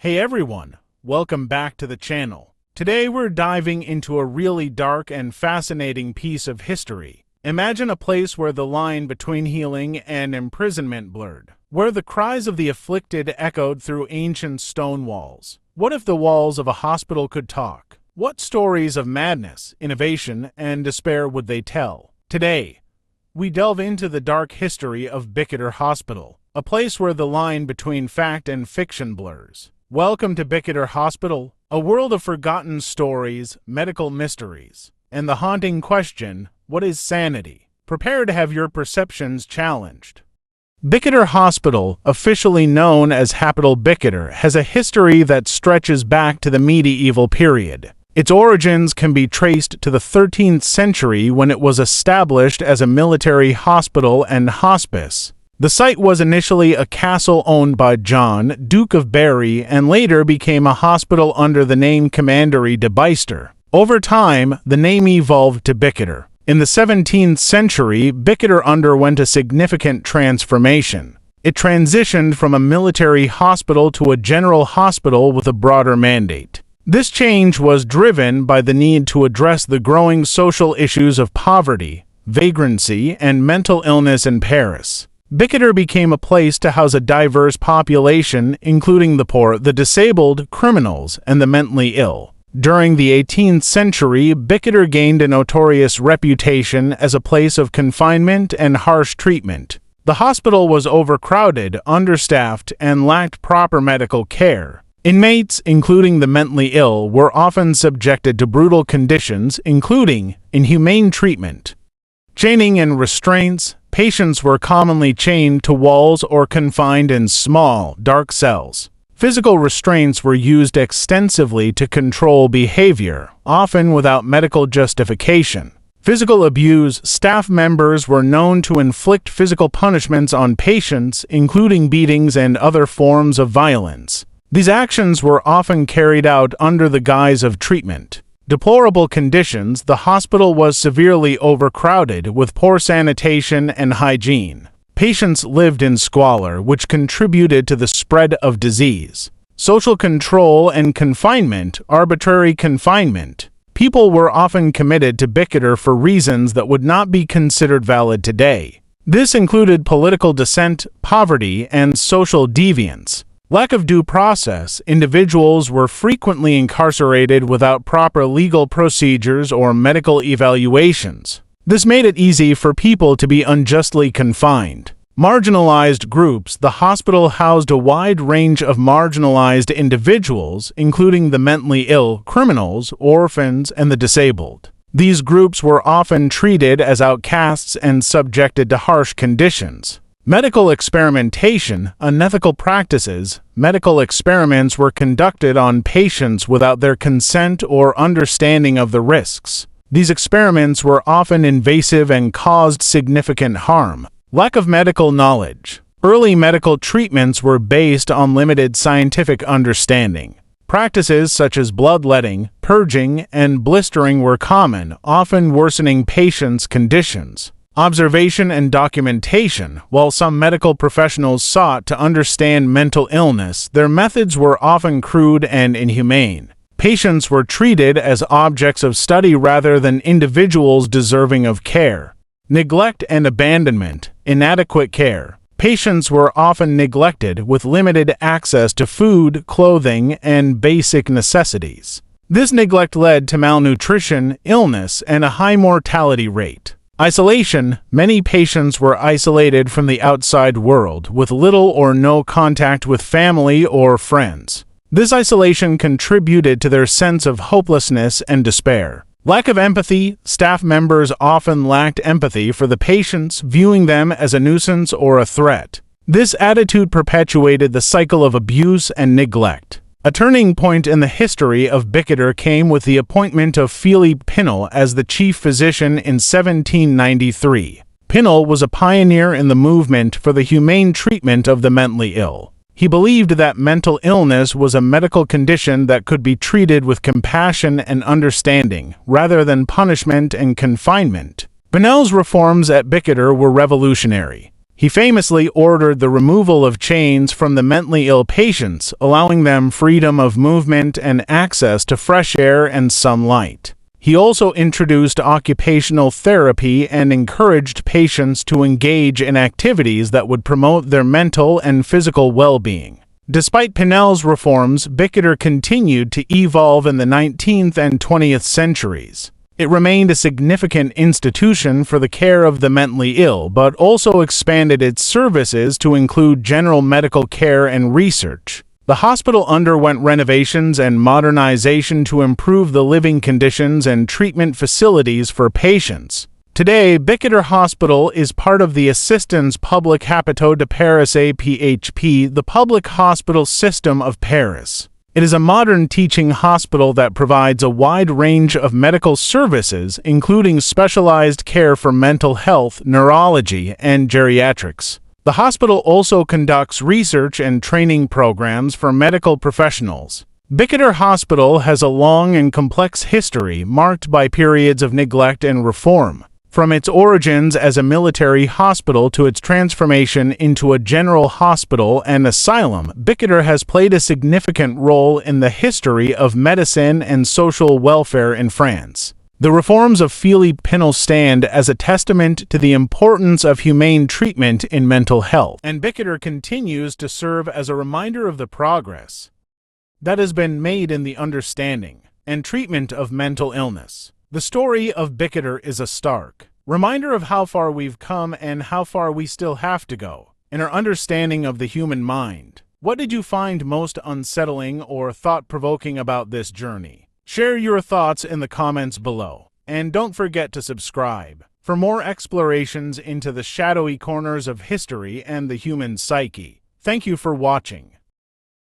Hey everyone, welcome back to the channel. Today we're diving into a really dark and fascinating piece of history. Imagine a place where the line between healing and imprisonment blurred, where the cries of the afflicted echoed through ancient stone walls. What if the walls of a hospital could talk? What stories of madness, innovation, and despair would they tell? Today, we delve into the dark history of Bicêtre Hospital, a place where the line between fact and fiction blurs. Welcome to Bicêtre Hospital, a world of forgotten stories, medical mysteries, and the haunting question, what is sanity? Prepare to have your perceptions challenged. Bicêtre Hospital, officially known as Hospital Bicêtre, has a history that stretches back to the medieval period. Its origins can be traced to the 13th century when it was established as a military hospital and hospice. The site was initially a castle owned by John, Duke of Berry, and later became a hospital under the name Commandery de Bicêtre. Over time, the name evolved to Bicêtre. In the 17th century, Bicêtre underwent a significant transformation. It transitioned from a military hospital to a general hospital with a broader mandate. This change was driven by the need to address the growing social issues of poverty, vagrancy, and mental illness in Paris. Bicêtre became a place to house a diverse population, including the poor, the disabled, criminals, and the mentally ill. During the 18th century, Bicêtre gained a notorious reputation as a place of confinement and harsh treatment. The hospital was overcrowded, understaffed, and lacked proper medical care. Inmates, including the mentally ill, were often subjected to brutal conditions, including inhumane treatment, chaining and restraints. Patients were commonly chained to walls or confined in small, dark cells. Physical restraints were used extensively to control behavior, often without medical justification. Physical abuse: staff members were known to inflict physical punishments on patients, including beatings and other forms of violence. These actions were often carried out under the guise of treatment. Deplorable conditions: the hospital was severely overcrowded, with poor sanitation and hygiene. Patients lived in squalor, which contributed to the spread of disease. Social control and confinement: arbitrary confinement. People were often committed to Bicêtre for reasons that would not be considered valid today. This included political dissent, poverty, and social deviance. Lack of due process: individuals were frequently incarcerated without proper legal procedures or medical evaluations. This made it easy for people to be unjustly confined. Marginalized groups: the hospital housed a wide range of marginalized individuals, including the mentally ill, criminals, orphans, and the disabled. These groups were often treated as outcasts and subjected to harsh conditions. Medical experimentation: unethical practices. Medical experiments were conducted on patients without their consent or understanding of the risks. These experiments were often invasive and caused significant harm. Lack of medical knowledge: early medical treatments were based on limited scientific understanding. Practices such as bloodletting, purging, and blistering were common, often worsening patients' conditions. Observation and documentation: while some medical professionals sought to understand mental illness, their methods were often crude and inhumane. Patients were treated as objects of study rather than individuals deserving of care. Neglect and abandonment: inadequate care. Patients were often neglected, with limited access to food, clothing, and basic necessities. This neglect led to malnutrition, illness, and a high mortality rate. Isolation: many patients were isolated from the outside world, with little or no contact with family or friends. This isolation contributed to their sense of hopelessness and despair. Lack of empathy: staff members often lacked empathy for the patients, viewing them as a nuisance or a threat. This attitude perpetuated the cycle of abuse and neglect. A turning point in the history of Bicêtre came with the appointment of Philippe Pinel as the chief physician in 1793. Pinel was a pioneer in the movement for the humane treatment of the mentally ill. He believed that mental illness was a medical condition that could be treated with compassion and understanding, rather than punishment and confinement. Pinel's reforms at Bicêtre were revolutionary. He famously ordered the removal of chains from the mentally ill patients, allowing them freedom of movement and access to fresh air and sunlight. He also introduced occupational therapy and encouraged patients to engage in activities that would promote their mental and physical well-being. Despite Pinel's reforms, Bicêtre continued to evolve in the 19th and 20th centuries. It remained a significant institution for the care of the mentally ill, but also expanded its services to include general medical care and research. The hospital underwent renovations and modernization to improve the living conditions and treatment facilities for patients. Today, Bicêtre Hospital is part of the Assistance Publique Hôpitaux de Paris APHP, the public hospital system of Paris. It is a modern teaching hospital that provides a wide range of medical services, including specialized care for mental health, neurology, and geriatrics. The hospital also conducts research and training programs for medical professionals. Bicêtre Hospital has a long and complex history marked by periods of neglect and reform. From its origins as a military hospital to its transformation into a general hospital and asylum, Bicêtre has played a significant role in the history of medicine and social welfare in France. The reforms of Philippe Pinel stand as a testament to the importance of humane treatment in mental health, and Bicêtre continues to serve as a reminder of the progress that has been made in the understanding and treatment of mental illness. The story of Bicêtre is a stark reminder of how far we've come and how far we still have to go in our understanding of the human mind. What did you find most unsettling or thought-provoking about this journey? Share your thoughts in the comments below, and don't forget to subscribe for more explorations into the shadowy corners of history and the human psyche. Thank you for watching.